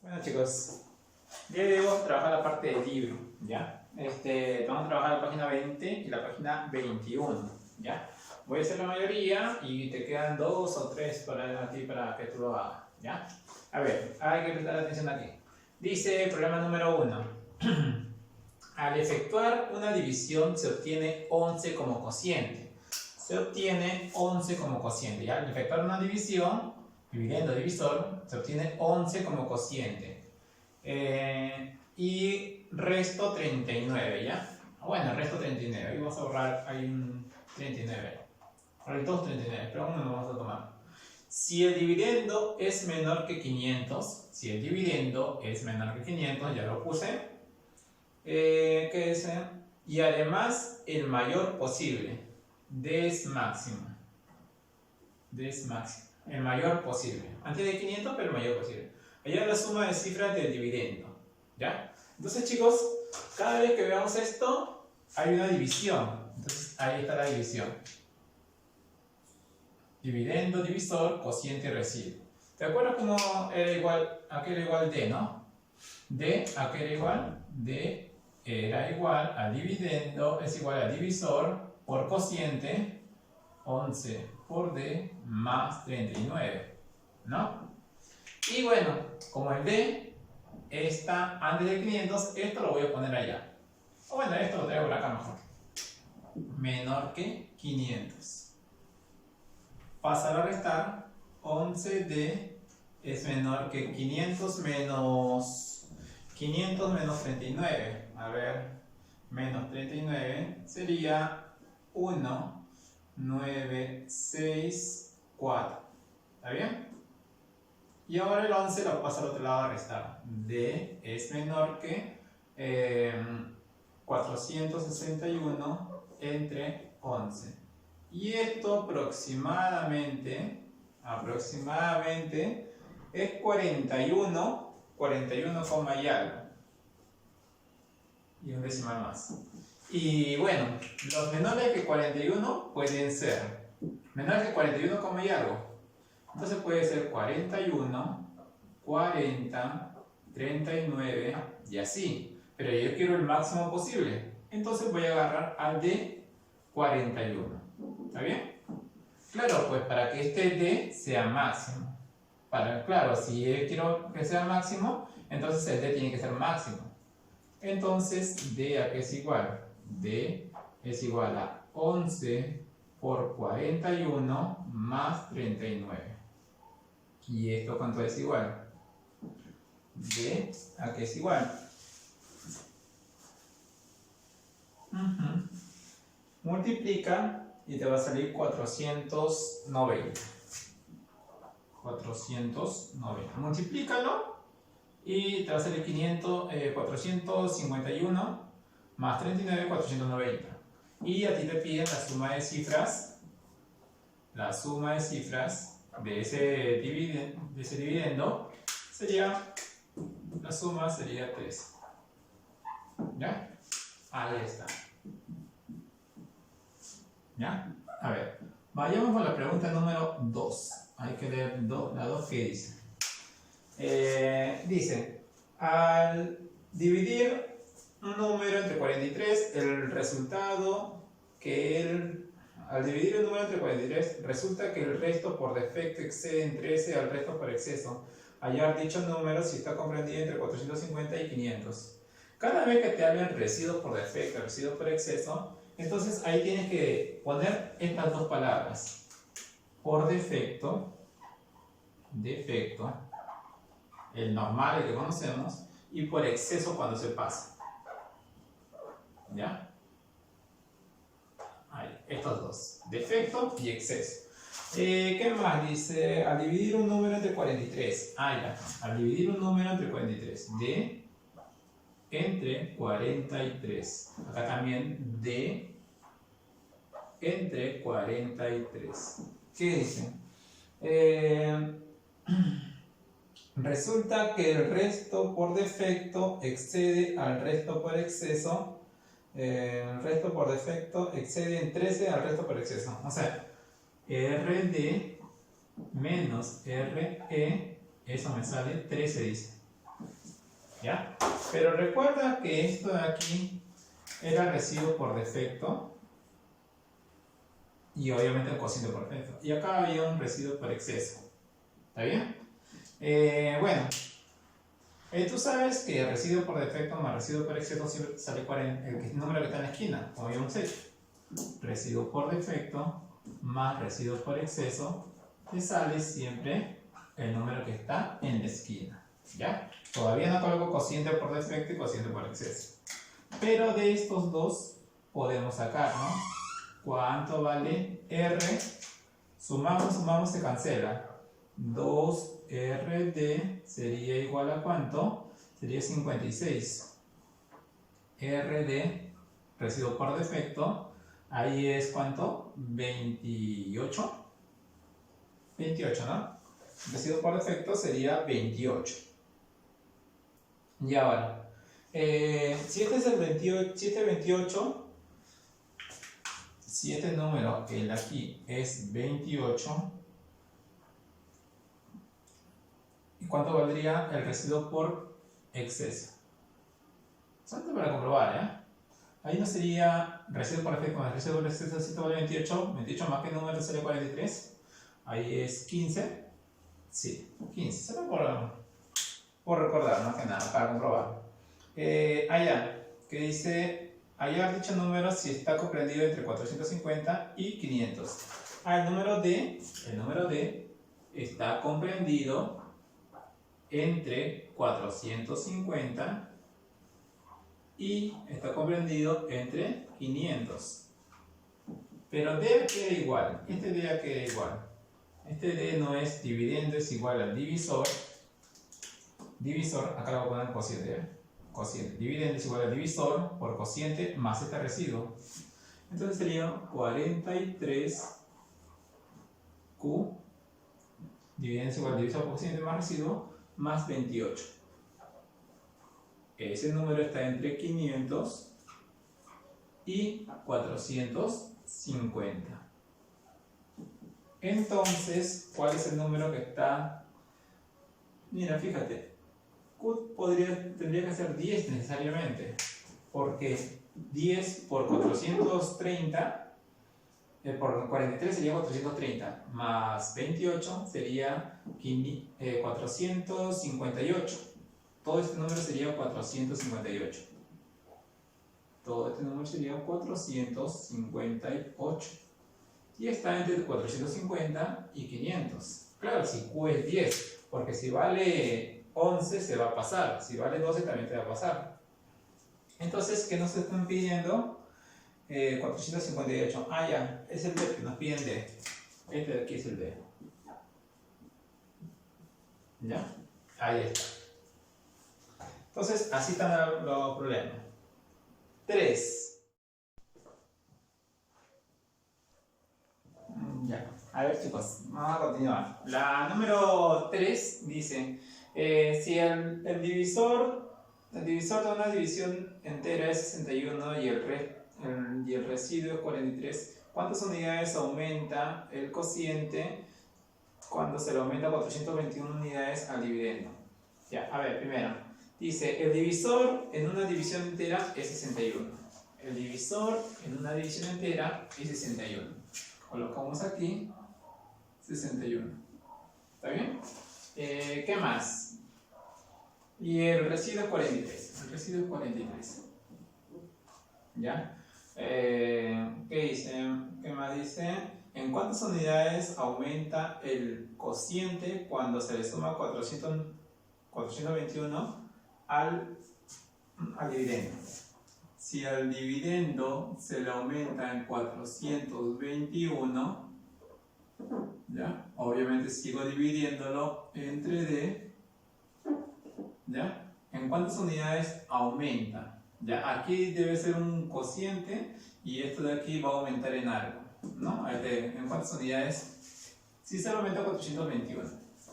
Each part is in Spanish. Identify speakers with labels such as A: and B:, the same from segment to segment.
A: Bueno chicos, el día de hoy vamos a trabajar la parte del libro, ¿ya? Vamos a trabajar la página 20 y la página 21, ¿ya? Voy a hacer la mayoría y te quedan 2 o 3 para ti para que tú lo hagas, ¿ya? A ver, hay que prestar atención aquí. Dice, problema número 1. Al efectuar una división se obtiene 11 como cociente. Se obtiene 11 como cociente, ¿ya? Al efectuar una división, dividiendo divisor, se obtiene 11 como cociente. Y resto 39, ¿ya? Bueno, resto 39. Ahí vamos a borrar, hay un 39. Ahora hay dos 39, pero uno lo vamos a tomar. Si el dividendo es menor que 500, si el dividendo es menor que 500, ya lo puse. ¿Qué dice? Y además el mayor posible. D es máximo. D es máximo. El mayor posible. Antes de 500, pero el mayor posible. Allá es la suma de cifras del dividendo. ¿Ya? Entonces, chicos, cada vez que veamos esto, hay una división. Entonces, ahí está la división. Dividendo, divisor, cociente y residuo. ¿Te acuerdas cómo era igual? Aquí era igual D, ¿no? D, aquí era igual. D era igual a dividendo, es igual a divisor por cociente, 11 por D más 39, ¿no? Y bueno, como el D está antes de 500, esto lo voy a poner allá. O bueno, esto lo traigo por acá mejor. Menor que 500. Pasar a restar, 11D es menor que 500 menos 39. A ver, menos 39 sería 1, 9, 6, 4. ¿Está bien? Y ahora el 11 lo paso al otro lado a restar. D es menor que 461 entre 11. Y esto aproximadamente es 41 y algo. Y un decimal más. Y bueno, los menores que 41 pueden ser menores que 41, y algo. Entonces puede ser 41, 40, 39 y así. Pero yo quiero el máximo posible. Entonces voy a agarrar al de 41. ¿Está bien? Claro, pues para que este D sea máximo. Claro, si quiero que sea máximo, entonces el D tiene que ser máximo. Entonces, D a qué es igual? D es igual a 11 por 41 más 39. ¿Y esto cuánto es igual? D a qué es igual. Multiplica y te va a salir 490. 490. Multiplícalo y te va a salir 451 más 39, 490. Y a ti te piden la suma de cifras. La suma de cifras de ese dividendo sería, la suma sería 3. ¿Ya? Ahí está. ¿Ya? A ver, vayamos con la pregunta número 2. Hay que leer la 2 que dice. Dice, al dividir un número entre 43, al dividir un número entre 43, resulta que el resto por defecto excede en 13 al resto por exceso. Hallar dicho número si está comprendido entre 450 y 500. Cada vez que te hablen residuos por defecto, residuos por exceso, entonces ahí tienes que poner estas dos palabras. Por defecto, el normal, el que conocemos, y por exceso cuando se pasa. ¿Ya? Ahí, estos dos. Defecto y exceso. ¿Qué más? Dice, al dividir un número entre 43. Ya. Al dividir un número entre 43. D entre 43. Acá también D entre 43. ¿Qué dice? Resulta que el resto por defecto excede al resto por exceso. El resto por defecto excede en 13 al resto por exceso. O sea, RD menos RE, eso me sale 13, dice. ¿ya? Pero recuerda que esto de aquí era residuo por defecto y obviamente el cociente por defecto. Y acá había un residuo por exceso. ¿Está bien? Bueno, tú sabes que el residuo por defecto más residuo por exceso siempre sale el número que está en la esquina, como habíamos hecho. Residuo por defecto más residuo por exceso, te sale siempre el número que está en la esquina. ¿Ya? Todavía no coloco cociente por defecto y cociente por exceso. Pero de estos dos podemos sacar, ¿no? ¿Cuánto vale R? Sumamos, se cancela. 2RD sería igual a ¿cuánto? Sería 56. RD, residuo por defecto, ahí es ¿cuánto? 28. 28, ¿no? Residuo por defecto sería 28. Y ahora, si este es el 28, si este número, el de aquí, es 28, ¿y cuánto valdría el residuo por exceso? Solamente para comprobar, ¿eh? Ahí no sería residuo por defecto más residuo por exceso, si vale 28, 28 más que número sería 43, ahí es 15, sí, 15, solo por recordar, más que nada, para comprobar. Allá, que dice, hallar dicho número si está comprendido entre 450 y 500. El número D está comprendido entre 450 y está comprendido entre 500. Pero D queda igual, este D queda igual. Este D no es dividendo, es igual al divisor. Divisor, acá lo voy a poner cociente. Cociente. Dividendo es igual al divisor por cociente más este residuo. Entonces sería 43Q. Dividendo es igual al divisor por cociente más residuo más 28. Ese número está entre 500 y 450. Entonces, ¿cuál es el número que está? Mira, fíjate, Q tendría que ser 10 necesariamente, porque 10 por 430, por 43 sería 430, más 28 sería 458. Todo este número sería 458. Todo este número sería 458. Y está entre 450 y 500. Claro, si Q es 10, porque si vale 11 se va a pasar, si vale 12 también te va a pasar. Entonces, ¿qué nos están pidiendo? 458. Ah, ya, es el D que nos piden D. Este de aquí es el D. ¿Ya? Ahí está. Entonces, así están los problemas. 3. Ya, a ver chicos, vamos a continuar. La número 3 dice, si el divisor de una división entera es 61 y el residuo es 43, ¿cuántas unidades aumenta el cociente cuando se le aumenta 421 unidades al dividendo? Ya, a ver, primero, dice, el divisor en una división entera es 61. El divisor en una división entera es 61. Colocamos aquí 61. ¿Está bien? ¿Qué más? Y el residuo es 43. El residuo es 43. ¿Ya? ¿Qué dice? ¿Qué más dice? ¿En cuántas unidades aumenta el cociente cuando se le suma 421 al dividendo? Si al dividendo se le aumenta en 421, ¿ya? Obviamente sigo dividiéndolo entre D, ¿ya? ¿En cuántas unidades aumenta? ¿Ya? Aquí debe ser un cociente y esto de aquí va a aumentar en algo, ¿no? ¿En cuántas unidades? Si se aumenta 421,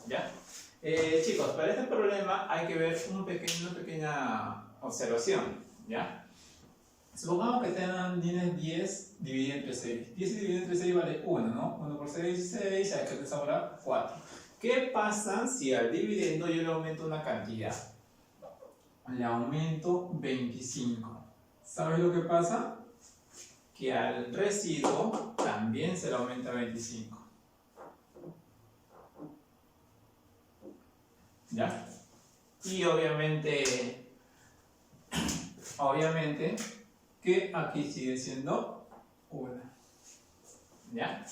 A: ¿ya? Chicos, para este problema hay que ver una pequeña observación, ¿ya? Supongamos que tienes 10 dividido entre 6. 10 dividido entre 6 vale 1, ¿no? 1 por 6, 6, hay que te sobra 4. ¿Qué pasa si al dividendo yo le aumento una cantidad? le aumento 25. ¿Sabes lo que pasa? Que al residuo también se le aumenta 25. ¿Ya? Y obviamente que aquí sigue siendo 1. ¿Ya?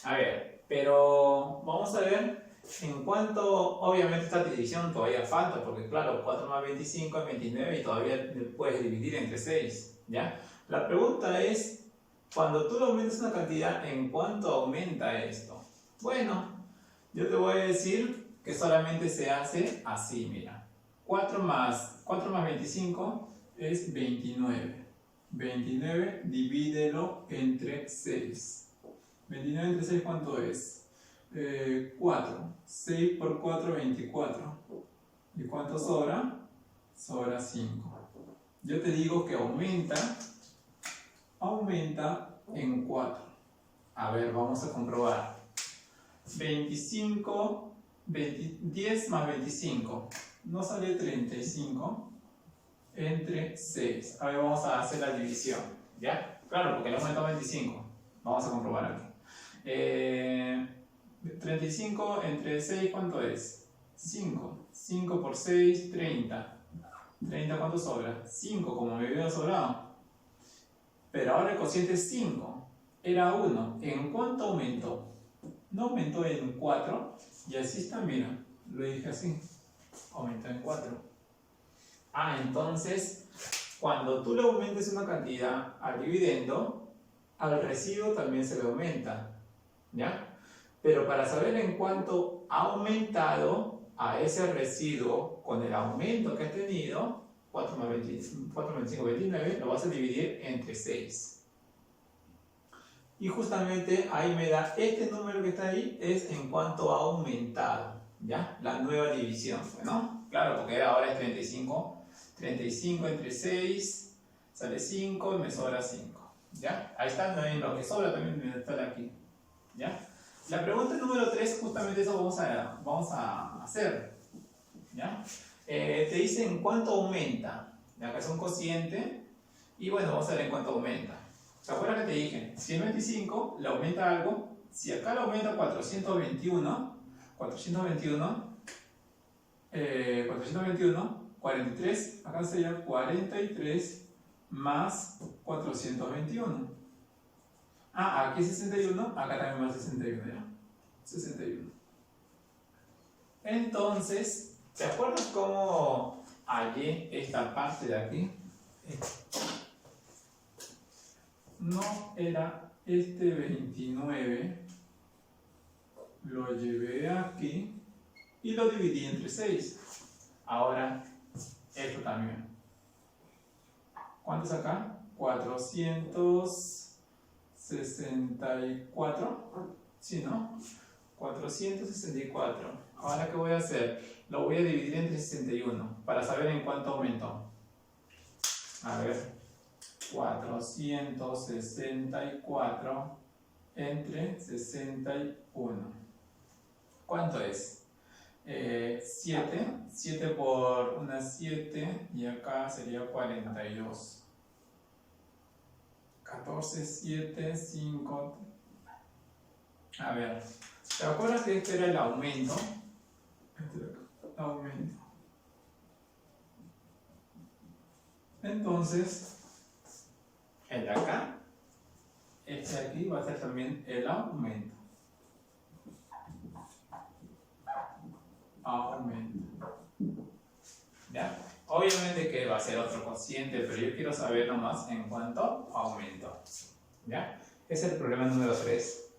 A: A ver, pero vamos a ver en cuánto, obviamente esta división todavía falta, porque claro, 4 más 25 es 29 y todavía puedes dividir entre 6, ¿ya? La pregunta es, cuando tú le aumentas una cantidad, ¿en cuánto aumenta esto? Bueno, yo te voy a decir que solamente se hace así, mira. 4 más 25 es 29. 29 divídelo entre 6. 29 entre 6, ¿cuánto es? 4. 6 por 4, 24. ¿Y cuánto sobra? Sobra 5. Yo te digo que aumenta en 4. A ver, vamos a comprobar. 10 más 25. No sale 35 entre 6. A ver, vamos a hacer la división. ¿Ya? Claro, porque le aumenta 25. Vamos a comprobar aquí. 35 entre 6, ¿cuánto es? 5. 5 por 6, 30. 30, ¿cuánto sobra? 5, como me había sobrado. Pero ahora el cociente es 5. Era 1. ¿En cuánto aumentó? No aumentó en 4. Y así está, mira. Lo dije así. Aumentó en 4. Entonces, cuando tú le aumentes una cantidad al dividendo, al residuo también se le aumenta. ¿Ya? Pero para saber en cuánto ha aumentado a ese residuo con el aumento que has tenido, 4 más 25, 29, lo vas a dividir entre 6. Y justamente ahí me da este número que está ahí, es en cuánto ha aumentado, ¿ya? La nueva división, ¿no? Claro, porque ahora es 35. 35 entre 6 sale 5 y me sobra 5, ¿ya? Ahí está también lo que sobra, también me está aquí, ¿ya? La pregunta número 3, justamente eso vamos a hacer, ¿ya? Te dice en cuánto aumenta. Acá es un cociente y bueno, vamos a ver en cuánto aumenta. ¿Te acuerdas que te dije? Si en 25 le aumenta algo, si acá le aumenta 421, 43, acá sería 43 más 421. Aquí 61, acá también más 61, ¿ya? 61. Entonces, ¿te acuerdas cómo hallé esta parte de aquí? No era este 29, lo llevé aquí y lo dividí entre 6. Ahora, esto también. ¿Cuánto es acá? 464. ¿Sí, no? 464. Ahora, ¿qué voy a hacer? Lo voy a dividir entre 61 para saber en cuánto aumentó. A ver, 464 entre 61. ¿Cuánto es? 7. 7 por una 7 y acá sería 42. 14, 7, 5. A ver, ¿te acuerdas que este era el aumento? Entonces, el de acá, este de aquí va a ser también el aumento. ¿Ya? Obviamente que va a ser otro cociente, pero yo quiero saber nomás en cuánto aumento. ¿Ya? Ese es el problema número 3.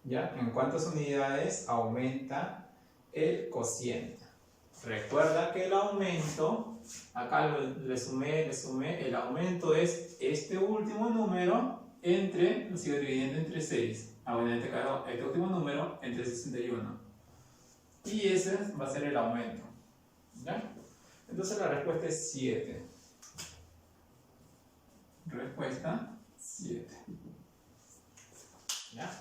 A: ¿Ya? En cuántas unidades aumenta el cociente. Recuerda que el aumento, acá le sumé, el aumento es este último número entre, lo sigo dividiendo entre 6. Bueno, en este caso, este último número entre 61. Y ese va a ser el aumento. ¿Ya? Entonces la respuesta es 7. Respuesta 7. ¿Ya?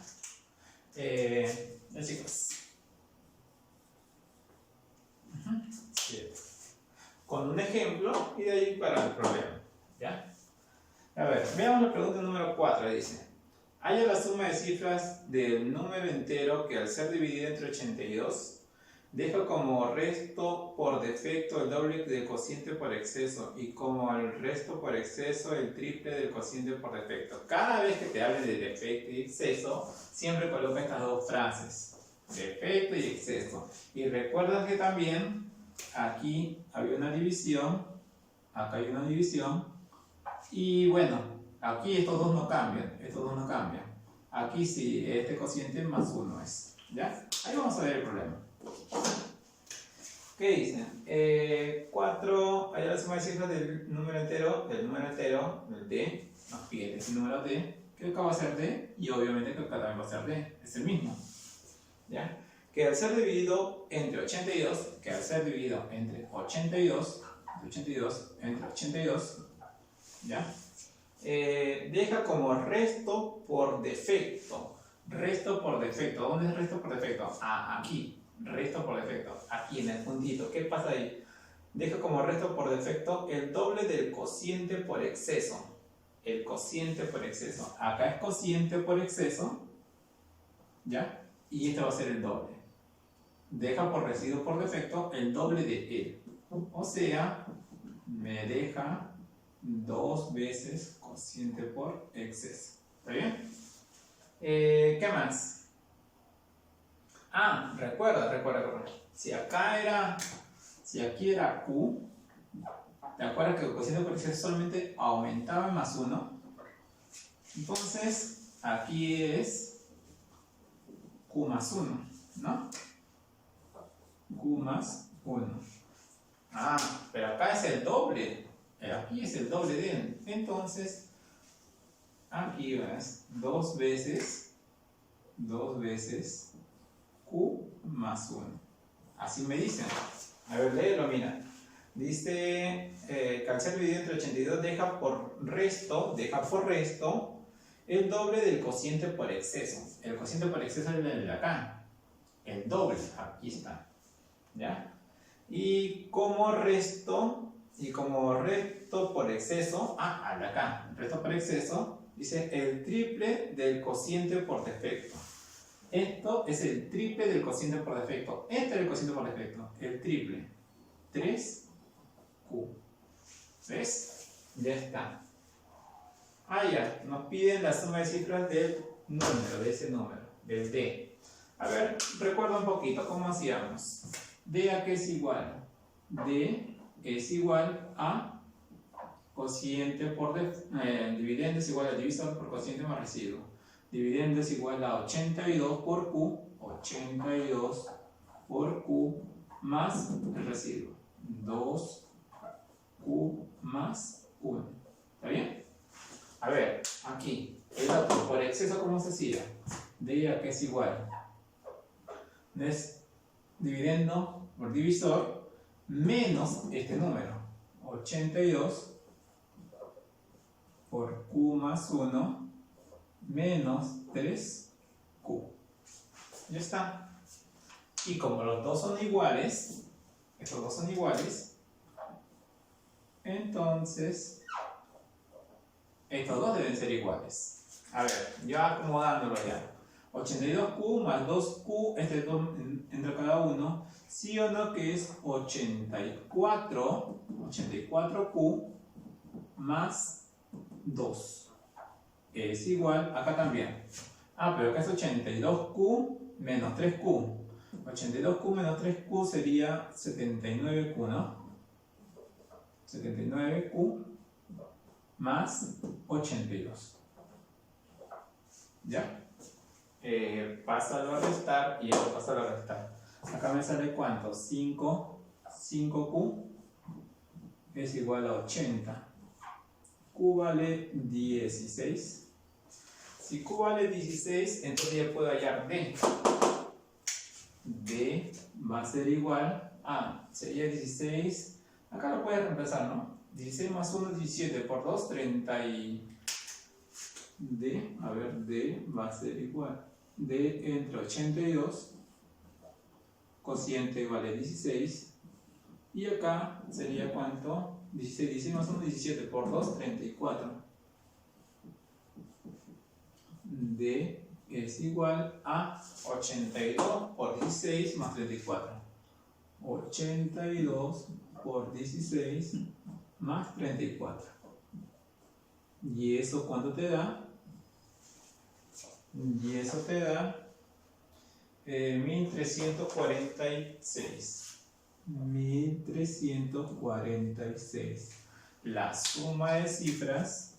A: Chicos. 7. con un ejemplo y de ahí para el problema. ¿Ya? A ver, veamos la pregunta número 4. Dice: halla la suma de cifras del número entero que al ser dividido entre 82 deja como resto por defecto el doble del cociente por exceso y como el resto por exceso el triple del cociente por defecto. Cada vez que te hable de defecto y exceso, siempre coloca estas dos frases: defecto y exceso. Y recuerda que también aquí había una división, acá hay una división, y bueno, aquí estos dos no cambian, Aquí sí, este cociente más 1 es. ¿Ya? Ahí vamos a ver el problema. ¿Qué dicen? 4, allá la suma de cifras del número entero, del D, nos pide ese número D, que acá va a ser D, y obviamente que acá también va a ser D, es el mismo. ¿Ya? Que al ser dividido entre 82, ¿ya? Deja como resto por defecto. Resto por defecto. ¿Dónde es resto por defecto? Ah, aquí. Resto por defecto. Aquí en el puntito. ¿Qué pasa ahí? Deja como resto por defecto el doble del cociente por exceso. El cociente por exceso. Acá es cociente por exceso. ¿Ya? Y este va a ser el doble. Deja por residuo por defecto el doble de él. O sea, me deja 2 veces cociente por exceso. ¿Está bien? ¿Qué más? Ah, recuerda. Si aquí era Q, ¿te acuerdas que el cociente por exceso solamente aumentaba en más 1? Entonces, aquí es Q más 1, ¿no? Q más 1. Ah, pero acá es el doble. Aquí es el doble de él. Entonces, aquí es 2 veces Q más 1. Así me dicen. A ver, léelo, mira. Dice que al ser dividido entre 82 deja por resto el doble del cociente por exceso. El cociente por exceso es el de acá. El doble, aquí está. ¿Ya? Y como resto por exceso, al de acá, resto por exceso, dice el triple del cociente por defecto. Esto es el triple del cociente por defecto. Este es el cociente por defecto, el triple. 3Q. ¿Ves? Ya está. Ya, nos piden la suma de cifras del número, de ese número, del D. A ver, recuerda un poquito cómo hacíamos. D a qué es igual. D es igual a cociente por dividendo es igual al divisor por cociente más residuo. Dividendo es igual a 82 por Q, 82 por Q más el residuo, 2Q más 1. ¿Está bien? A ver, aquí, el dato por exceso, ¿cómo se hacía? D a qué es igual. Es dividendo por divisor menos este número, 82 por Q más 1 menos 3Q. Ya está. Y como los dos son iguales, estos dos son iguales, entonces estos dos deben ser iguales. A ver, ya acomodándolo ya. 82Q más 2Q, este es 2 entre cada uno, sí o no que es 84Q más 2. Es igual, acá también. Pero acá es 82Q menos 3Q. 82Q menos 3Q sería 79Q, ¿no? 79Q más 82. ¿Ya? Pásalo a restar y esto pásalo a restar. Acá me sale ¿cuánto? 5Q es igual a 80. Q vale 16. Si Q vale 16, entonces ya puedo hallar D. D va a ser igual a, sería 16, acá lo puedes reemplazar, ¿no? 16 más 1 es 17, por 2, 30 y... D, a ver, D va a ser igual. D entre 82, cociente vale 16, Y acá sería ¿cuánto? 16, 16 más 1, 17 por 2, 34. D es igual a 82 por 16 más 34. 82 por 16 más 34. ¿Y eso cuánto te da? Y eso te da 1346. 1346. La suma de cifras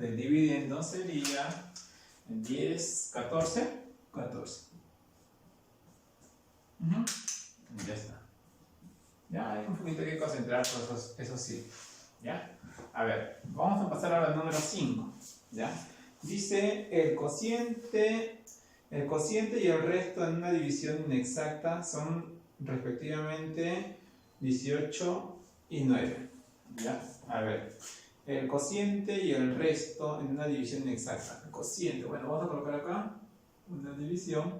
A: del dividendo sería 10, 14, 14. Ya está. Ya hay un poquito que concentrar por eso sí. ¿Ya? A ver, vamos a pasar ahora al número 5. ¿Ya? Dice el cociente y el resto en una división inexacta son respectivamente 18 y 9. ¿Ya? A ver, el cociente y el resto en una división inexacta. El cociente, bueno, vamos a colocar acá una división.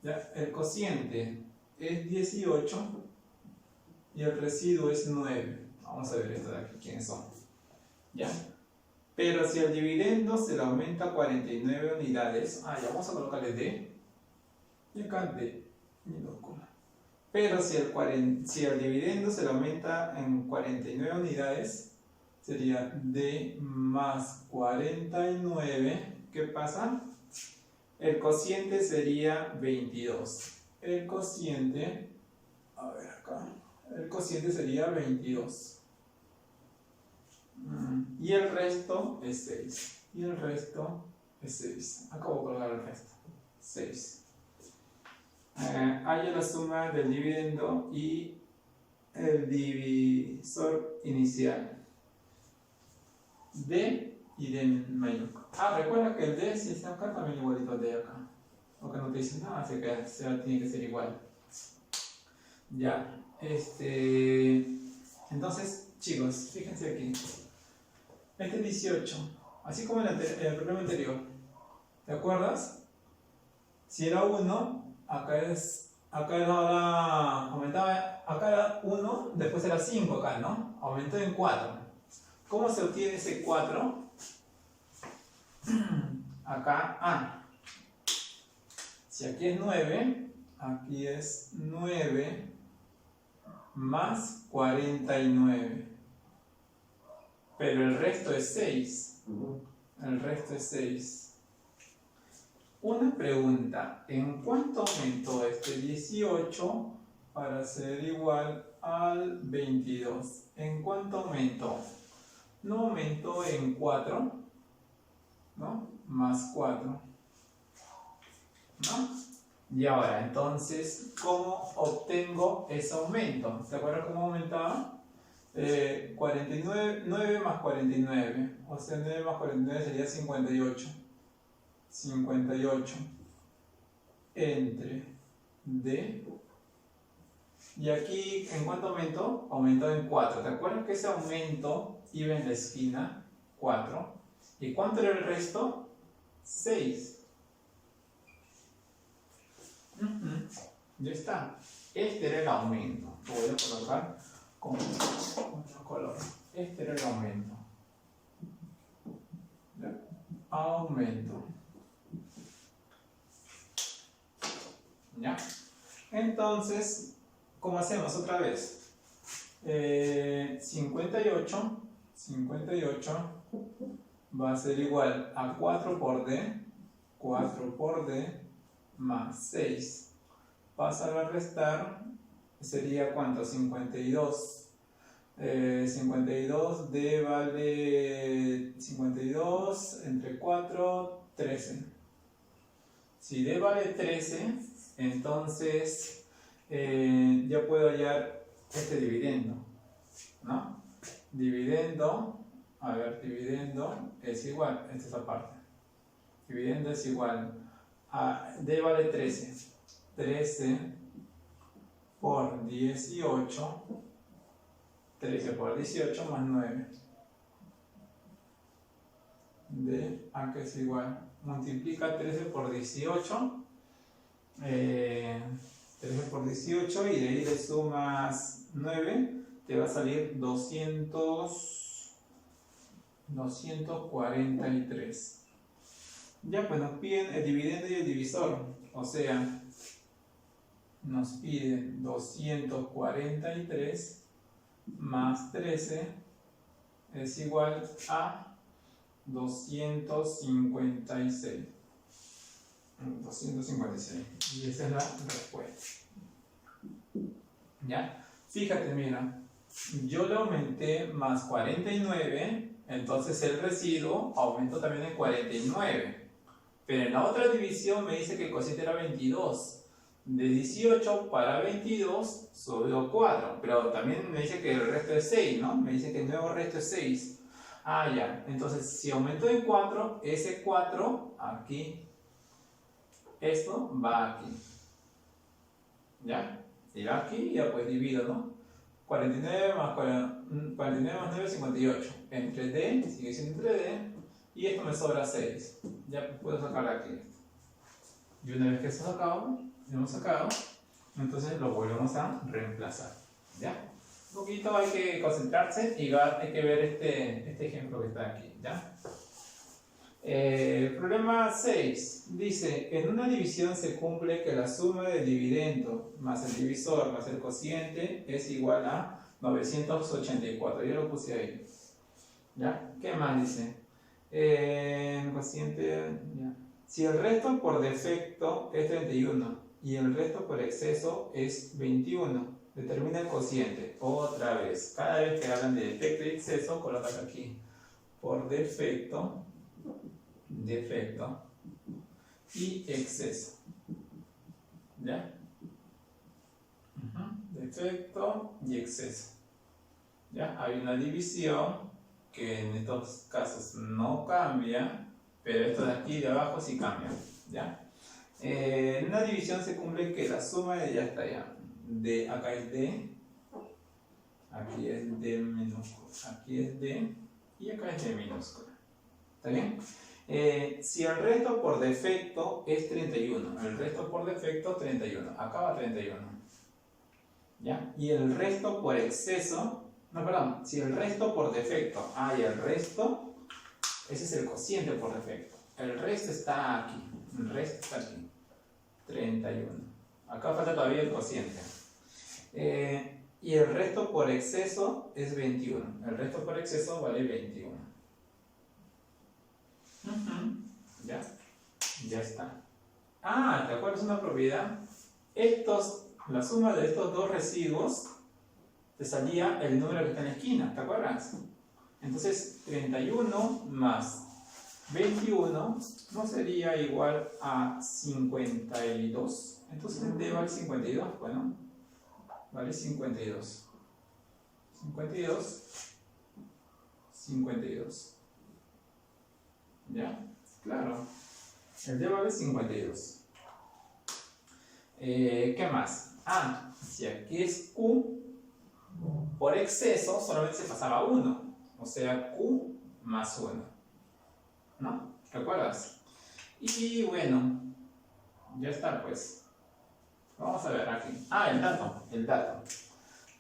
A: ¿Ya? El cociente es 18 y el residuo es 9. Vamos a ver esto de aquí, ¿quiénes son? ¿Ya? Pero si el dividendo se le aumenta a 49 unidades, ya vamos a colocarle D, y acá D, minúscula. Pero si el dividendo se le aumenta en 49 unidades, sería D más 49, ¿qué pasa? El cociente sería 22. El cociente, a ver acá, el cociente sería 22. Y el resto es 6. Y el resto es 6. Acabo de colocar el resto. 6. Haya la suma del dividendo y el divisor inicial. D y D mayúscula. Recuerda que el D si está acá también igualito al D acá. Porque no te dicen nada, así que tiene que ser igual. Ya. Entonces, chicos, fíjense aquí. Este es 18, así como en el problema anterior. ¿Te acuerdas? Si era 1, acá ahora aumentaba, acá era 1, después era 5 acá, ¿no? Aumentó en 4. ¿Cómo se obtiene ese 4? Acá, si aquí es 9, aquí es 9 más 49. Pero el resto es 6. El resto es 6. Una pregunta. ¿En cuánto aumentó este 18 para ser igual al 22? ¿En cuánto aumentó? No aumentó en 4, ¿no? Más 4. ¿No? Y ahora, entonces, ¿cómo obtengo ese aumento? ¿Se acuerdan cómo aumentaba? 49, 9 más 49, o sea 9 más 49 sería 58. 58 entre D, y aquí ¿en cuánto aumentó? Aumentó en 4. ¿Te acuerdas que ese aumento iba en la esquina? 4. ¿Y cuánto era el resto? 6. Ya está. Este era el aumento. Lo voy a colocar con otro color. Este era el aumento. ¿Ya? Aumento. ¿Ya? Entonces, ¿cómo hacemos otra vez? 58 va a ser igual a 4 por D, 4 por D más 6. Pasar a restar, sería ¿cuánto? 52. 52, D vale 52 entre 4, 13. Si D vale 13, entonces ya puedo hallar este dividendo, ¿no? Dividendo es igual, esta es la parte. Dividendo es igual a D vale 13. 13 por 18. 13 por 18 más 9. D a que es igual. Multiplica 13 por 18. 13 por 18 y de ahí le sumas 9, te va a salir 243. Ya pues nos piden el dividendo y el divisor, o sea, nos piden 243 más 13 es igual a 256. 256. Y esa es la respuesta. ¿Ya? Fíjate, mira, yo le aumenté más 49, entonces el residuo aumentó también en 49. Pero en la otra división me dice que el cociente era 22. De 18 para 22 subió 4. Pero también me dice que el resto es 6, ¿no? Me dice que el nuevo resto es 6. Ah, ya. Entonces, si aumentó en 4, ese 4 aquí, esto va aquí. ¿Ya? Y va aquí, ya pues divido, ¿no? 49 más 9, 58. Entre D, sigue siendo entre D. Y esto me sobra 6. Ya puedo sacar aquí. Y una vez que esto hemos sacado, entonces lo volvemos a reemplazar. ¿Ya? Un poquito hay que concentrarse y hay que ver este ejemplo que está aquí. ¿Ya? Problema 6. Dice, en una división se cumple que la suma del dividendo más el divisor más el cociente es igual a 984. Yo lo puse ahí. ¿Ya? ¿Qué más dice? El cociente, ya. Si el resto por defecto es 31 y el resto por exceso es 21, determina el cociente. Otra vez, cada vez que hablan de defecto y exceso, colocas aquí. Por defecto y exceso. ¿Ya? Defecto y exceso. ¿Ya? Hay una división que en estos casos no cambia, pero esto de aquí de abajo sí cambia. ¿Ya? En una división se cumple que la suma de, ya está ya, de acá es D, aquí es D minúscula, aquí es D y acá es D minúscula. ¿Está bien? Si el resto por defecto es 31, el resto por defecto 31, acá va 31. ¿Ya? Y el resto por exceso, no, perdón, si el resto por defecto, y el resto, ese es el cociente por defecto. El resto está aquí, 31. Acá falta todavía el cociente. Y el resto por exceso es 21. El resto por exceso vale 21. Ya está. ¿Te acuerdas una propiedad? La suma de estos dos residuos te salía el número que está en la esquina, ¿te acuerdas? Entonces 31 más 21 no sería igual a 52. Entonces D vale 52, bueno, vale 52. 52. ¿Ya? Claro. El D vale 52. ¿Qué más? Si aquí es Q, por exceso solamente se pasaba 1. O sea, Q más 1. ¿No? ¿Recuerdas? Y bueno, ya está pues. Vamos a ver aquí. El dato.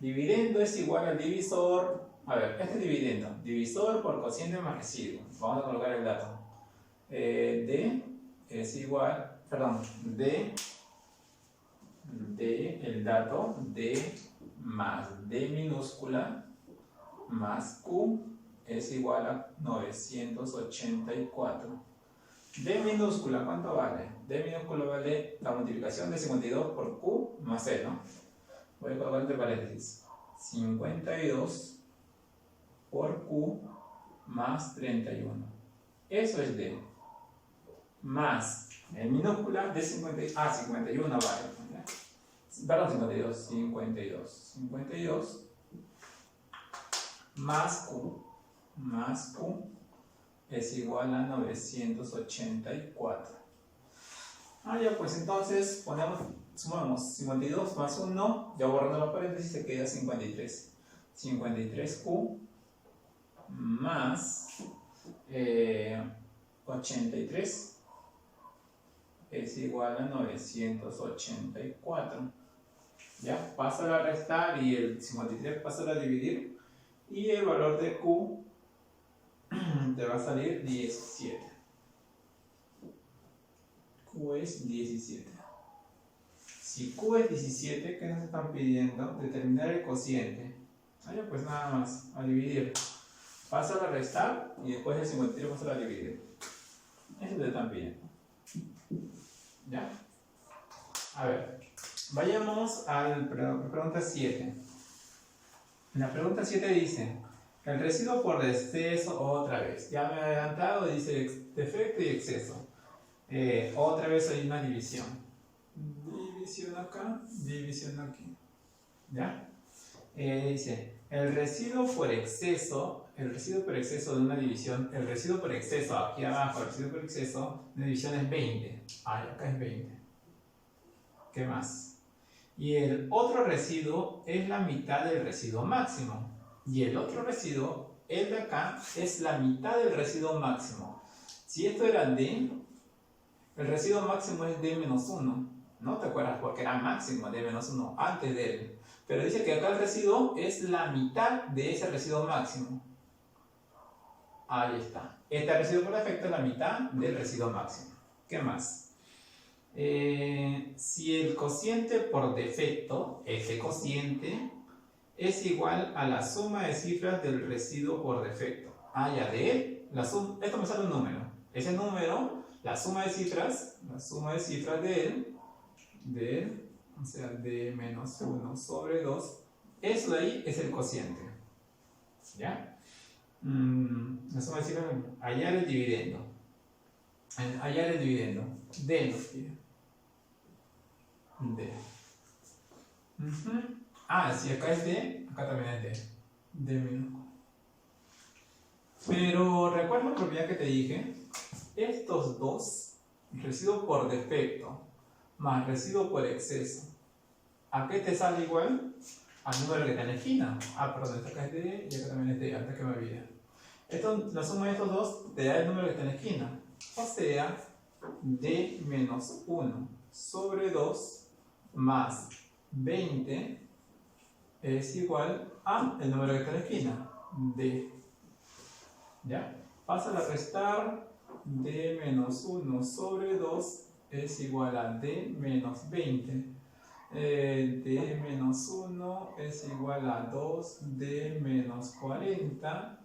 A: Dividendo es igual al divisor. A ver, este es dividendo. Divisor por cociente más residuo. Vamos a colocar el dato. D es igual, D, el dato, D más D minúscula más Q es igual a 984. D minúscula, ¿cuánto vale? D minúscula vale la multiplicación de 52 por Q más E, ¿no? Voy a colocar entre paréntesis. 52 por Q más 31. Eso es D. Más en minúscula de 51 vale. Perdón, 52 más Q es igual a 984. Ya pues entonces sumamos 52 más 1, ya borrando la paréntesis se queda 53. 53Q más 83 es igual a 984. ¿Ya? Pásalo a restar y el 53 pásalo a dividir. Y el valor de Q te va a salir 17. Q es 17. Si Q es 17, ¿qué nos están pidiendo? Determinar el cociente. Ya, pues nada más, a dividir. Pásalo a restar y después del 53 pásalo a dividir. Eso te están pidiendo. ¿Ya? A ver, vayamos a la pregunta 7. La pregunta 7 dice, el residuo por exceso otra vez. Ya me he adelantado, dice defecto y exceso. Otra vez hay una división. División acá, división aquí. ¿Ya? Dice, el residuo por exceso de una división, el residuo por exceso, aquí abajo, el residuo por exceso de una división es 20. Acá es 20. ¿Qué más? Y el otro residuo es la mitad del residuo máximo. Y el otro residuo, el de acá, es la mitad del residuo máximo. Si esto era D, el residuo máximo es D-1. ¿No te acuerdas? Porque era máximo D-1 antes de él. Pero dice que acá el residuo es la mitad de ese residuo máximo. Ahí está. Este residuo por defecto es la mitad del residuo máximo. ¿Qué más? Si el cociente por defecto, ese cociente, es igual a la suma de cifras del residuo por defecto. Ya de él, esto me sale un número. Ese número, la suma de cifras de él, o sea, de menos 1 sobre 2, eso de ahí es el cociente. ¿Ya? La suma de cifras, hallar el dividendo. D nos pide. D. Si acá es D, acá también es D. D minúsculo. Pero recuerda la propiedad que te dije. Estos dos, residuo por defecto más residuo por exceso, ¿a qué te sale igual? Al número que está en la esquina. Perdón, acá es D y acá también es D, antes que me olvide. La suma de estos dos te da el número que está en la esquina. O sea, D menos 1 sobre 2 más 20 es igual a el número que está en la esquina, D. ¿Ya? Pasa a restar. D menos 1 sobre 2 es igual a D menos 20. D menos 1 es igual a 2D menos 40.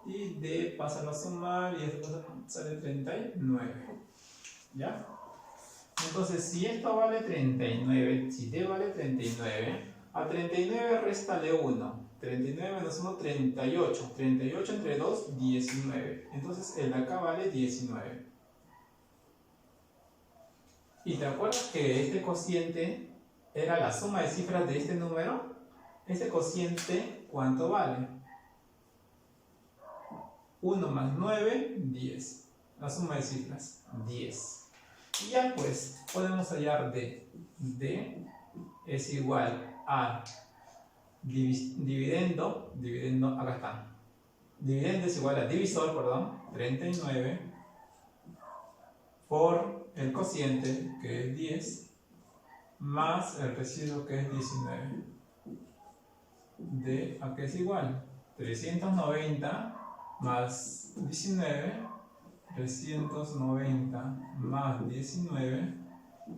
A: Y D pasa a sumar y esto sale 39. ¿Ya? Entonces, si esto vale 39, si D vale 39, a 39 réstale 1. 39 menos 1, 38. 38 entre 2, 19. Entonces, el de acá vale 19. ¿Y te acuerdas que este cociente era la suma de cifras de este número? Este cociente, ¿cuánto vale? 1 más 9, 10. La suma de cifras, 10. Y ya pues, podemos hallar D. D es igual a dividendo, acá está. Dividendo es igual a divisor, 39, por el cociente, que es 10, más el residuo, que es 19. D, ¿a qué es igual? 390 más 19, 390 más 19,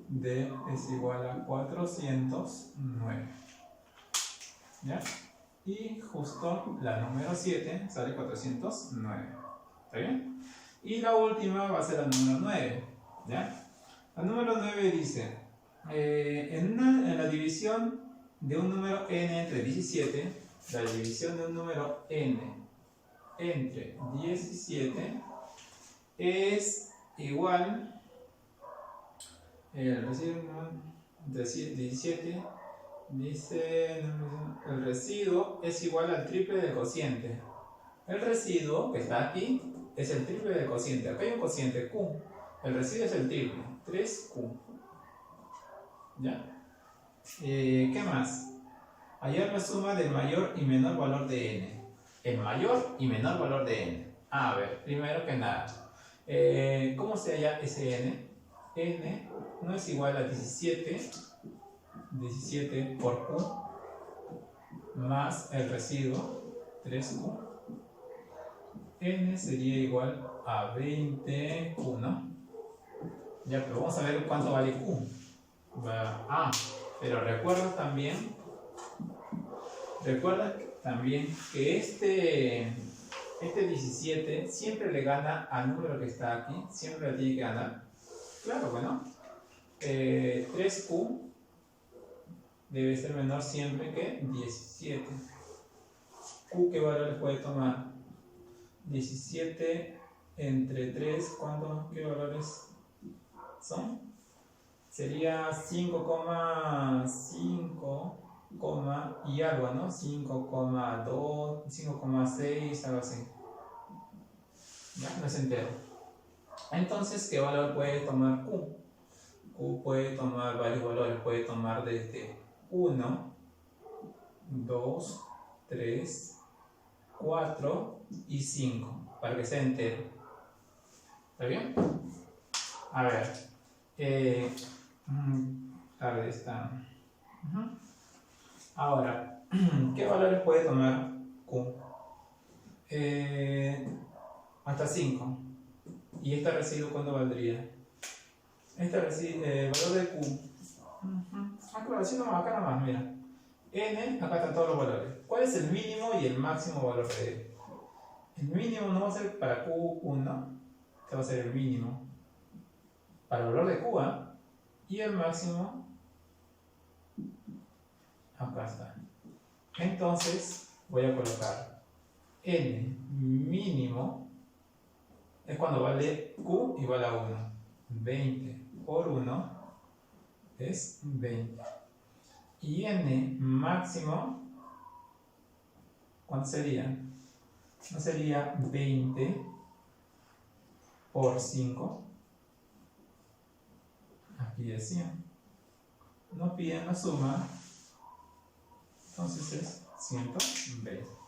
A: D es igual a 409. ¿Ya? Y justo la número 7 sale 409. ¿Está bien? Y la última va a ser la número 9. ¿Ya? La número 9 dice, en la división de un número n entre 17, la división de un número n entre 17 es igual, el residuo de 17 dice, el residuo es igual al triple del cociente. El residuo que está aquí es el triple del cociente. Acá hay un cociente Q. El residuo es el triple, 3Q. ¿Ya? ¿Qué más? Hallar la suma del mayor y menor valor de n. El mayor y menor valor de n. A ver, primero que nada, ¿cómo se halla ese n? N no es igual a 17 17 por Q más el residuo 3Q. N sería igual a 20Q, ¿no? Ya, pero vamos a ver cuánto vale Q. Pero recuerda también que este 17 siempre le gana al número que está aquí, siempre le tiene que ganar. Claro, bueno, 3Q debe ser menor siempre que 17. Q, ¿qué valores puede tomar? 17 entre 3, ¿qué valores son? Sería 5,5 y algo, ¿no? 5,2, 5,6, algo así. ¿Ya? No es entero. Entonces, ¿qué valor puede tomar Q? Q puede tomar varios valores, puede tomar desde 1, 2, 3, 4 y 5, para que sea entero. ¿Está bien? A ver. Tarde está. Ahora, ¿qué valores puede tomar Q? Hasta 5. ¿Y este residuo cuánto valdría? Este residuo, valor de Q. Claro, así nomás, acá nomás, mira. N, acá están todos los valores. ¿Cuál es el mínimo y el máximo valor de él? El mínimo no va a ser para Q1, este va a ser el mínimo para el valor de Q, y el máximo acá está. Entonces voy a colocar N mínimo es cuando vale Q igual a 1. 20 por 1 es 20. Y N máximo, ¿cuánto sería? ¿No sería 20 por 5? Aquí decía. No piden la suma, entonces es 120.